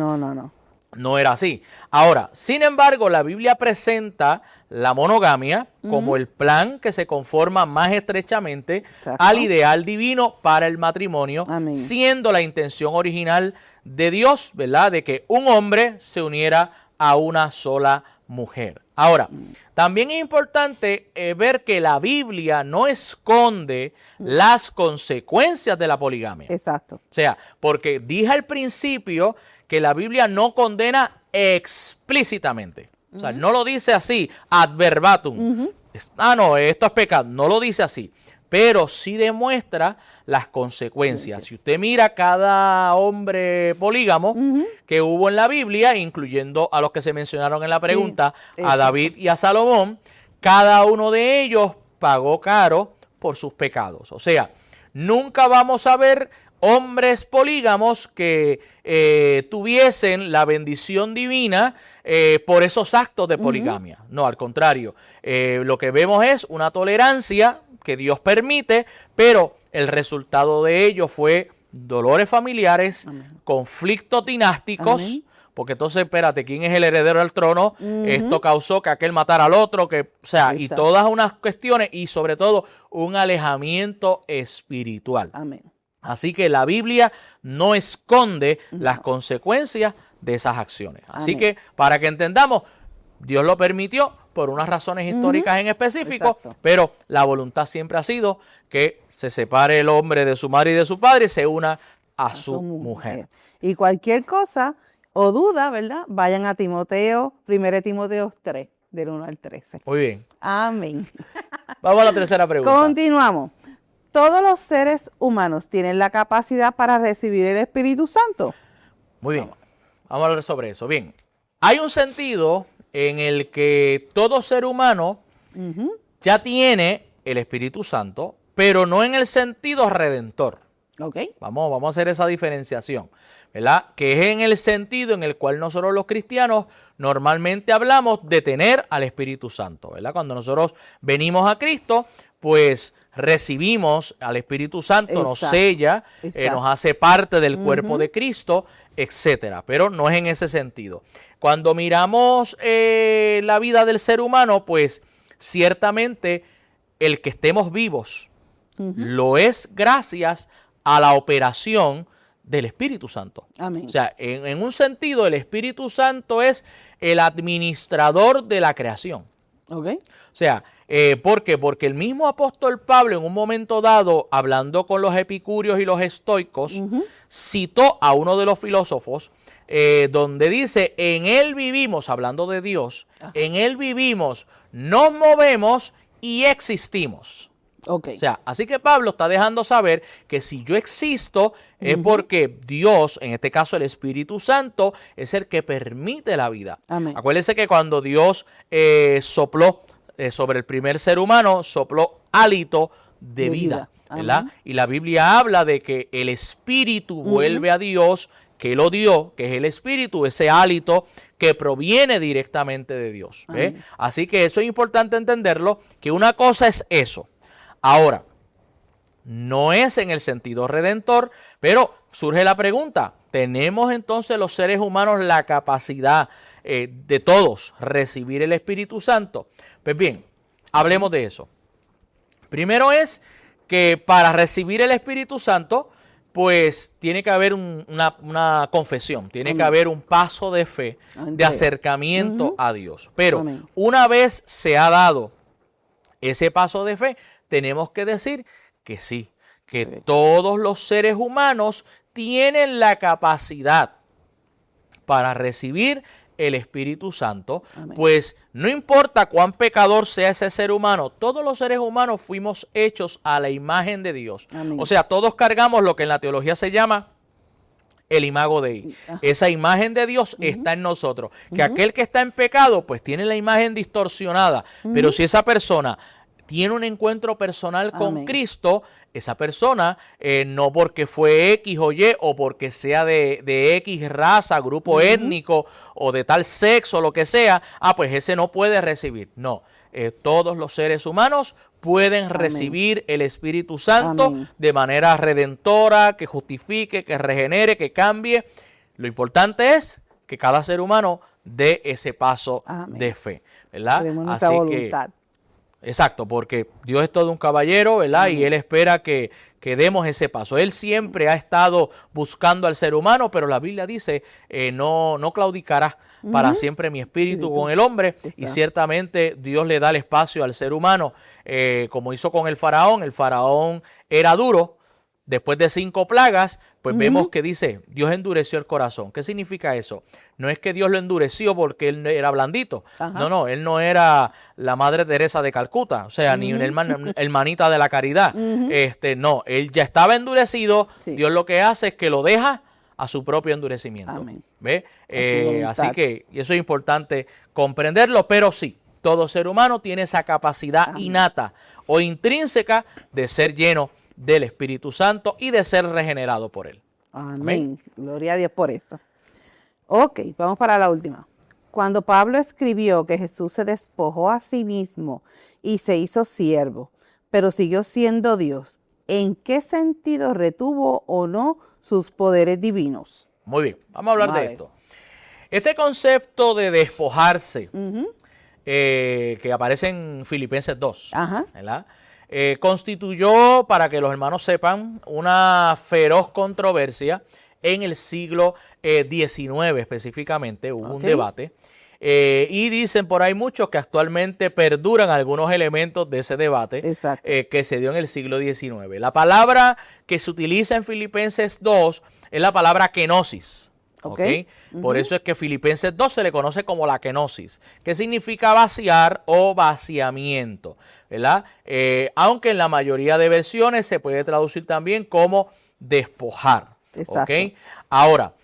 No era así. Ahora, sin embargo, la Biblia presenta la monogamia como el plan que se conforma más estrechamente al ideal divino para el matrimonio, siendo la intención original de Dios, ¿verdad?, de que un hombre se uniera a una sola mujer. Ahora, también es importante ver que la Biblia no esconde las consecuencias de la poligamia. Exacto. O sea, porque dije al principio que la Biblia no condena explícitamente. O sea, no lo dice así, ad verbatim. No, esto es pecado. No lo dice así. Pero sí demuestra las consecuencias. Si usted mira cada hombre polígamo que hubo en la Biblia, incluyendo a los que se mencionaron en la pregunta, a David y a Salomón, cada uno de ellos pagó caro por sus pecados. O sea, nunca vamos a ver hombres polígamos que tuviesen la bendición divina por esos actos de poligamia. No, al contrario. Lo que vemos es una tolerancia que Dios permite, pero el resultado de ello fue dolores familiares, conflictos dinásticos, porque entonces, espérate, ¿quién es el heredero del trono? Esto causó que aquel matara al otro, o sea, y todas unas cuestiones, y sobre todo un alejamiento espiritual. Así que la Biblia no esconde las consecuencias de esas acciones. Así que, para que entendamos, Dios lo permitió por unas razones históricas en específico, Exacto. pero la voluntad siempre ha sido que se separe el hombre de su madre y de su padre y se una a su mujer. Y cualquier cosa o duda, ¿verdad? Vayan a Timoteo, 1 Timoteo 3, del 1 al 13. Muy bien. Amén. Vamos a la tercera pregunta. Continuamos. ¿Todos los seres humanos tienen la capacidad para recibir el Espíritu Santo? Muy bien. Vamos a hablar sobre eso. Bien. Hay un sentido en el que todo ser humano ya tiene el Espíritu Santo, pero no en el sentido redentor. Ok. Vamos a hacer esa diferenciación, ¿verdad? Que es en el sentido en el cual nosotros los cristianos normalmente hablamos de tener al Espíritu Santo, ¿verdad? Cuando nosotros venimos a Cristo, pues recibimos al Espíritu Santo, nos sella, nos hace parte del cuerpo de Cristo, etcétera. Pero no es en ese sentido. Cuando miramos la vida del ser humano, pues ciertamente el que estemos vivos lo es gracias a la operación del Espíritu Santo. Amén. O sea, en un sentido, el Espíritu Santo es el administrador de la creación. Ok. O sea, ¿por qué? Porque el mismo apóstol Pablo en un momento dado, hablando con los epicúreos y los estoicos, citó a uno de los filósofos donde dice, en él vivimos, hablando de Dios, en él vivimos, nos movemos y existimos. Okay. O sea, así que Pablo está dejando saber que si yo existo es porque Dios, en este caso el Espíritu Santo, es el que permite la vida. Amén. Acuérdense que cuando Dios sopló sobre el primer ser humano, sopló hálito de vida, ¿verdad? Y la Biblia habla de que el Espíritu vuelve a Dios, que lo dio, que es el Espíritu, ese hálito que proviene directamente de Dios. ¿Ve? Así que eso es importante entenderlo, que una cosa es eso. Ahora, no es en el sentido redentor, pero surge la pregunta, ¿tenemos entonces los seres humanos la capacidad de todos recibir el Espíritu Santo? Pues bien, hablemos de eso. Primero es que para recibir el Espíritu Santo, pues tiene que haber una confesión, tiene que haber un paso de fe, de acercamiento a Dios. Pero una vez se ha dado ese paso de fe, tenemos que decir que sí, que todos los seres humanos tienen la capacidad para recibir el Espíritu Santo, pues no importa cuán pecador sea ese ser humano, todos los seres humanos fuimos hechos a la imagen de Dios. O sea, todos cargamos lo que en la teología se llama el imago Dei. Esa imagen de Dios está en nosotros. Que aquel que está en pecado, pues tiene la imagen distorsionada, pero si esa persona tiene un encuentro personal con Cristo, esa persona, no porque fue X o Y o porque sea de X raza, grupo étnico o de tal sexo, lo que sea, pues ese no puede recibir. No, todos los seres humanos pueden recibir el Espíritu Santo de manera redentora, que justifique, que regenere, que cambie. Lo importante es que cada ser humano dé ese paso de fe, ¿verdad? Así voluntad. Exacto, porque Dios es todo un caballero, ¿verdad? Y Él espera que demos ese paso. Él siempre ha estado buscando al ser humano, pero la Biblia dice, no claudicará para siempre mi espíritu con el hombre. Y ciertamente Dios le da el espacio al ser humano, como hizo con el faraón. El faraón era duro. Después de 5 plagas, pues vemos que dice, Dios endureció el corazón. ¿Qué significa eso? No es que Dios lo endureció porque él era blandito. No, él no era la Madre Teresa de Calcuta, o sea, ni una hermanita de la caridad. No, él ya estaba endurecido. Dios lo que hace es que lo deja a su propio endurecimiento. ¿Ve? Así que y eso es importante comprenderlo, pero sí, todo ser humano tiene esa capacidad innata o intrínseca de ser lleno del Espíritu Santo y de ser regenerado por Él. Amén. Gloria a Dios por eso. Ok, vamos para la última. Cuando Pablo escribió que Jesús se despojó a sí mismo y se hizo siervo, pero siguió siendo Dios, ¿en qué sentido retuvo o no sus poderes divinos? Muy bien, vamos a hablar de esto. Este concepto de despojarse, que aparece en Filipenses 2, ¿verdad? Constituyó, para que los hermanos sepan, una feroz controversia en el siglo XIX específicamente. Hubo un debate Y dicen por ahí muchos que actualmente perduran algunos elementos de ese debate que se dio en el siglo XIX. La palabra que se utiliza en Filipenses 2 es la palabra kenosis. ¿Okay? Por eso es que Filipenses 2 se le conoce como la kenosis, que significa vaciar o vaciamiento, ¿verdad? Aunque en la mayoría de versiones se puede traducir también como despojar. ¿Okay? Ahora,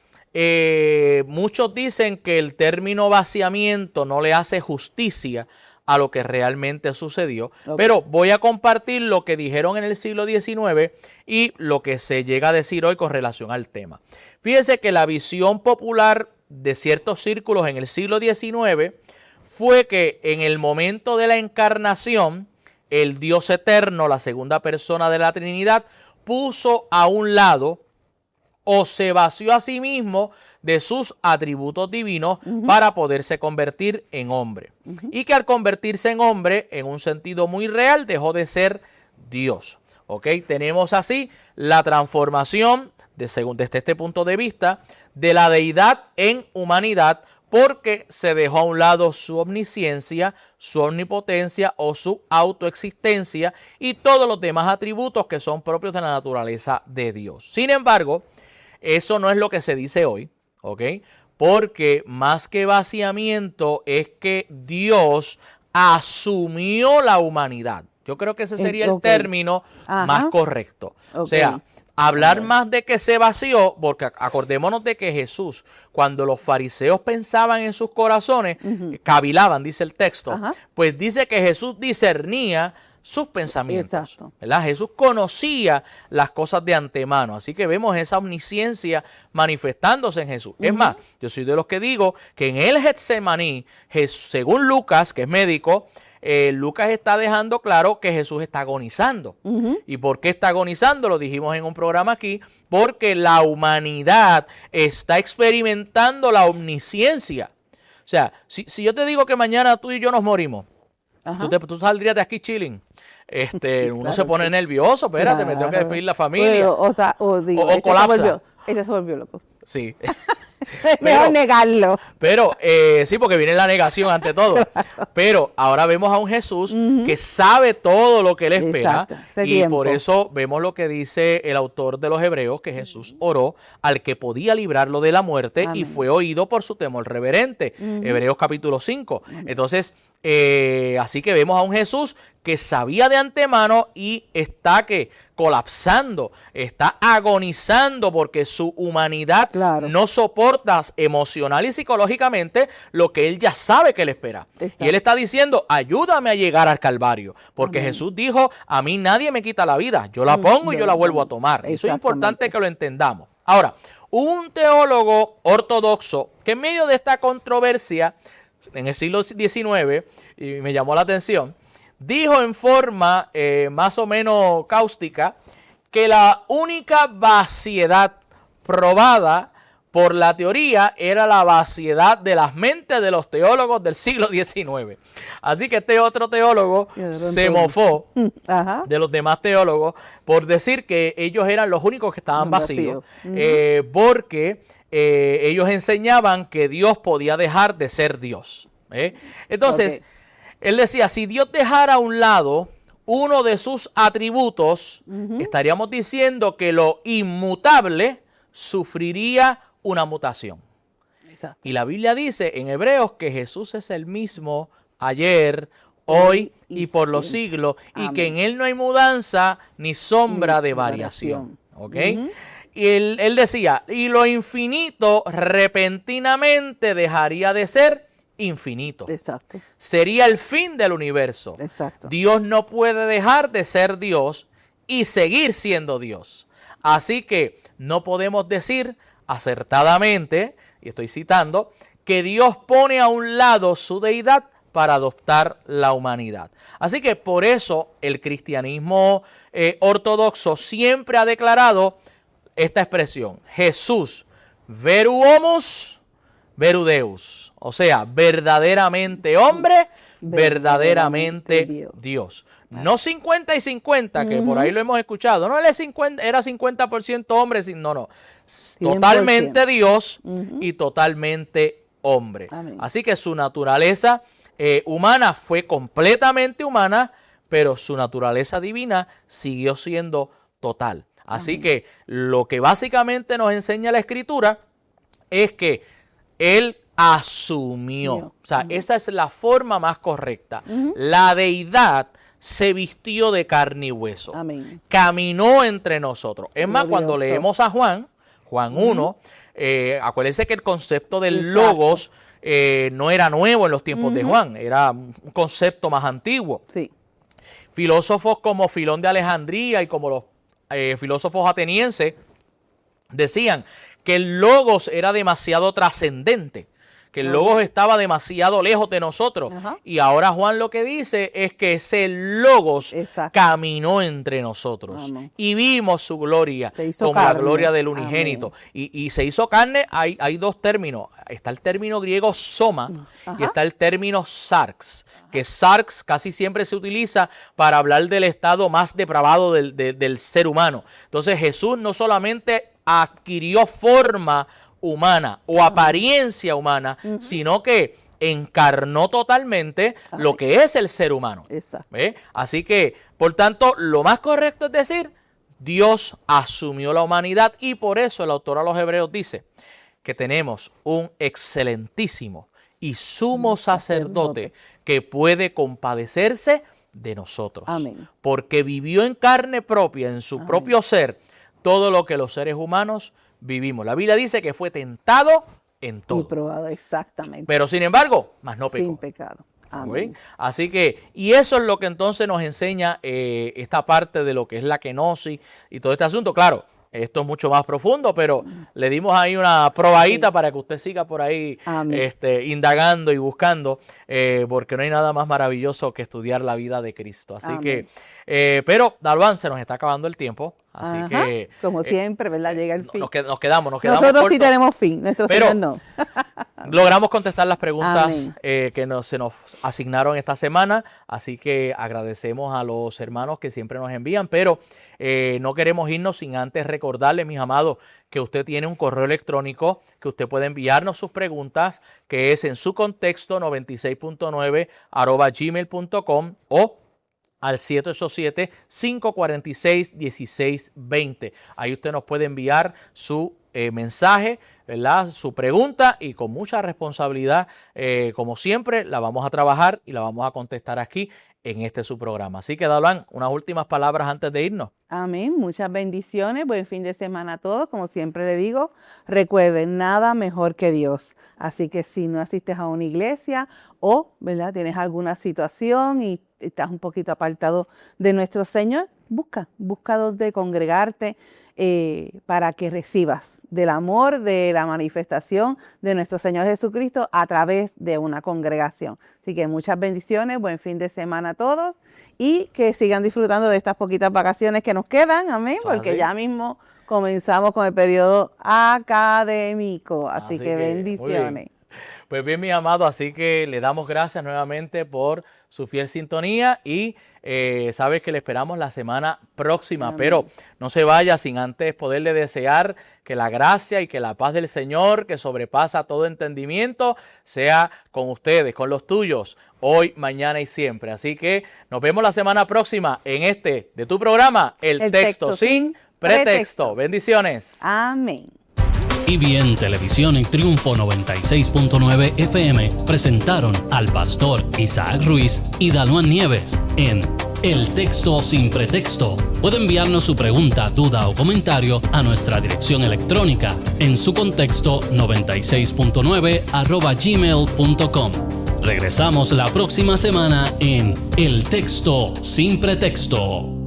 muchos dicen que el término vaciamiento no le hace justicia a lo que realmente sucedió, pero voy a compartir lo que dijeron en el siglo XIX y lo que se llega a decir hoy con relación al tema. Fíjense que la visión popular de ciertos círculos en el siglo XIX fue que en el momento de la encarnación, el Dios eterno, la segunda persona de la Trinidad, puso a un lado o se vació a sí mismo de sus atributos divinos para poderse convertir en hombre. Y que al convertirse en hombre, en un sentido muy real, dejó de ser Dios. ¿Ok? Tenemos así la transformación, desde este punto de vista, de la deidad en humanidad, porque se dejó a un lado su omnisciencia, su omnipotencia o su autoexistencia y todos los demás atributos que son propios de la naturaleza de Dios. Sin embargo, eso no es lo que se dice hoy, ¿ok? Porque más que vaciamiento es que Dios asumió la humanidad. Yo creo que ese sería el término más correcto. O sea, hablar más de que se vació, porque acordémonos de que Jesús, cuando los fariseos pensaban en sus corazones, cavilaban, dice el texto, pues dice que Jesús discernía sus pensamientos, ¿verdad? Jesús conocía las cosas de antemano, así que vemos esa omnisciencia manifestándose en Jesús. Es más, yo soy de los que digo que en el Getsemaní, según Lucas, que es médico, Lucas está dejando claro que Jesús está agonizando. ¿Y por qué está agonizando? Lo dijimos en un programa aquí, porque la humanidad está experimentando la omnisciencia. O sea, si yo te digo que mañana tú y yo nos morimos, tú saldrías de aquí chilling. Uno se pone nervioso, espérate, me tengo que despedir la familia. O colapsa. Este se volvió loco. Sí. Mejor negarlo. Pero sí, porque viene la negación ante todo. Pero ahora vemos a un Jesús que sabe todo lo que él espera. Y por eso vemos lo que dice el autor de los Hebreos, que Jesús oró al que podía librarlo de la muerte y fue oído por su temor reverente. Hebreos capítulo 5. Entonces, así que vemos a un Jesús que sabía de antemano y está colapsando, está agonizando porque su humanidad no soporta emocional y psicológicamente lo que él ya sabe que le espera. Y él está diciendo, ayúdame a llegar al Calvario, porque Jesús dijo, a mí nadie me quita la vida, yo la pongo y yo la vuelvo a tomar. Eso es importante que lo entendamos. Ahora, un teólogo ortodoxo que en medio de esta controversia en el siglo XIX, y me llamó la atención, dijo en forma más o menos cáustica que la única vaciedad probada por la teoría era la vaciedad de las mentes de los teólogos del siglo XIX. Así que este otro teólogo se mofó de los demás teólogos por decir que ellos eran los únicos que estaban vacíos, porque ellos enseñaban que Dios podía dejar de ser Dios. Entonces, él decía, si Dios dejara a un lado uno de sus atributos, estaríamos diciendo que lo inmutable sufriría una mutación. Y la Biblia dice en Hebreos que Jesús es el mismo ayer, hoy y por los siglos, y que en Él no hay mudanza ni sombra de variación. Y él decía, y lo infinito repentinamente dejaría de ser infinito. Sería el fin del universo. Dios no puede dejar de ser Dios y seguir siendo Dios. Así que no podemos decir acertadamente, y estoy citando, que Dios pone a un lado su deidad para adoptar la humanidad. Así que por eso el cristianismo ortodoxo siempre ha declarado esta expresión, Jesús, veru homus, veru Deus. O sea, verdaderamente hombre, verdaderamente Dios. No 50 y 50, que por ahí lo hemos escuchado. No, él era 50% hombre, no. Totalmente Dios y totalmente hombre. Amén. Así que su naturaleza humana fue completamente humana, pero su naturaleza divina siguió siendo total. Así Amén. que lo que básicamente nos enseña la Escritura es que Él asumió. O sea, esa es la forma más correcta. La deidad se vistió de carne y hueso. Amén. Caminó entre nosotros. Es más, cuando Glorioso. leemos a Juan 1, acuérdense que el concepto del Exacto. logos no era nuevo en los tiempos de Juan, era un concepto más antiguo. Sí. Filósofos como Filón de Alejandría y como los filósofos atenienses decían que el logos era demasiado trascendente, que el logos estaba demasiado lejos de nosotros. Ajá. Y ahora Juan lo que dice es que ese logos Exacto. caminó entre nosotros. Amén. Y vimos su gloria Se hizo como la carne. gloria del unigénito. Y se hizo carne, hay dos términos. Está el término griego soma y está el término sarx, que sarx casi siempre se utiliza para hablar del estado más depravado del ser humano. Entonces Jesús no solamente adquirió forma humana o apariencia humana, sino que encarnó totalmente lo que es el ser humano. Exacto. ¿Ve? Así que, por tanto, lo más correcto es decir, Dios asumió la humanidad y por eso el autor a los Hebreos dice que tenemos un excelentísimo y sumo sacerdote que puede compadecerse de nosotros. Amén. Porque vivió en carne propia, en su propio ser, todo lo que los seres humanos vivimos. La Biblia dice que fue tentado en Y todo, probado, exactamente. pero sin embargo, más no pecó. Sin pecado. ¿Ok? Amén. Así que, y eso es lo que entonces nos enseña esta parte de lo que es la kenosis y todo este asunto. Claro, esto es mucho más profundo, pero le dimos ahí una probadita para que usted siga por ahí Amén. indagando y buscando, porque no hay nada más maravilloso que estudiar la vida de Cristo. Así Amén. que, pero, Dalvan, se nos está acabando el tiempo, así Ajá. que Como siempre, ¿verdad? Llega el fin. nos quedamos Nosotros sí cortos. tenemos fin, nuestro Pero- Señor no. Logramos contestar las preguntas Amén. que se nos asignaron esta semana, así que agradecemos a los hermanos que siempre nos envían, pero no queremos irnos sin antes recordarle, mis amados, que usted tiene un correo electrónico que usted puede enviarnos sus preguntas, que es en su contexto 96.9 @gmail.com o al 787-546-1620. Ahí usted nos puede enviar su mensaje, ¿verdad? Su pregunta y con mucha responsabilidad, como siempre, la vamos a trabajar y la vamos a contestar aquí en este su programa. Así que, Dalvan, unas últimas palabras antes de irnos. Amén. Muchas bendiciones. Buen fin de semana a todos. Como siempre le digo, recuerden, nada mejor que Dios. Así que si no asistes a una iglesia o, ¿verdad?, tienes alguna situación y estás un poquito apartado de nuestro Señor, busca donde congregarte para que recibas del amor, de la manifestación de nuestro Señor Jesucristo a través de una congregación. Así que muchas bendiciones, buen fin de semana a todos y que sigan disfrutando de estas poquitas vacaciones que nos quedan, amén, Eso es porque así. ya mismo comenzamos con el periodo académico. Así que muy bendiciones. bien. Pues bien, mis amados, así que le damos gracias nuevamente por su fiel sintonía y sabes que le esperamos la semana próxima, Amén. pero no se vaya sin antes poderle desear que la gracia y que la paz del Señor, que sobrepasa todo entendimiento, sea con ustedes, con los tuyos, hoy, mañana y siempre. Así que nos vemos la semana próxima en de tu programa, El Texto sin Pretexto. Bendiciones. Amén. Y bien, Televisión y Triunfo 96.9 FM presentaron al pastor Isaac Ruiz y Dalwan Nieves en El Texto sin Pretexto. Puede enviarnos su pregunta, duda o comentario a nuestra dirección electrónica en su contexto 96.9 @gmail.com. Regresamos la próxima semana en El Texto sin Pretexto.